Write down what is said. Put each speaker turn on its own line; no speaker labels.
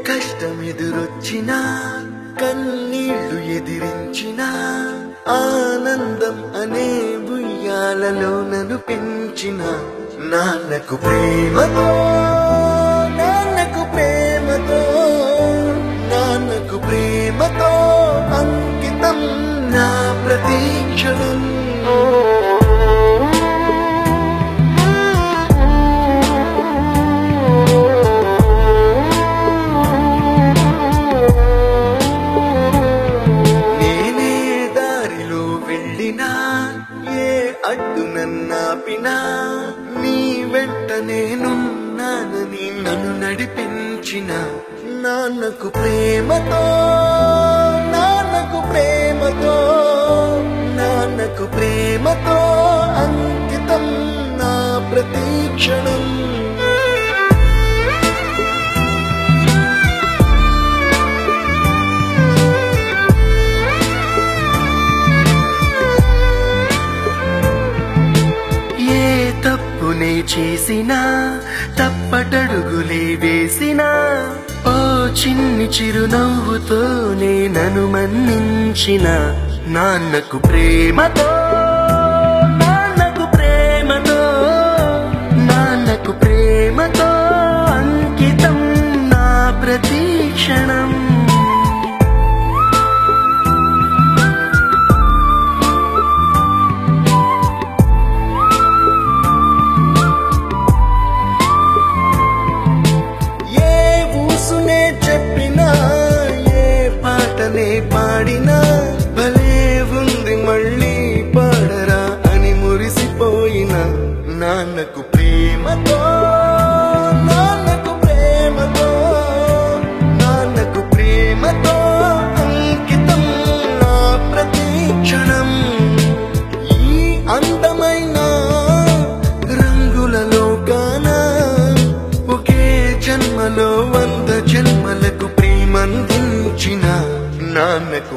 కష్టమెదురొచ్చినా కన్నీళ్లు ఎదిరించినా ఆనందం అనే ఉయ్యాలలో నన్ను పెంచిన నాన్నకు ప్రేమతో నాన్నకు ప్రేమతో నాన్నకు ప్రేమతో అంకితం నా ప్రతీక్షణం. ఏ అడ్డు నన్నాపినా నీ వెంట నేనున్నానని నన్ను నడిపించిన నాన్నకు ప్రేమతో నాన్నకు ప్రేమతో నాన్నకు ప్రేమతో అంకితం నా ప్రతీక్షణం. తప్పునే చేసినా తప్పటడుగులే వేసినా ఓ చిన్ని చిరునవ్వుతోనే నన్ను మన్నించిన నాన్నకు ప్రేమతో నాన్నకు ప్రేమతో నాన్నకు ప్రేమతో అంకితం నా ప్రతీక్షణం. పాడినా భలే ఉంది మళ్ళీ పాడరా అని మురిసిపోయిన నాన్నకు ప్రేమతో నాన్నకు ప్రేమతో నాన్నకు ప్రేమతో అంకితం నా ప్రతీక్షణం. ఈ అందమైన రంగుల లోకాన ఒకే జన్మలో 100 జన్మలకు ప్రేమందించిన నాన్నకు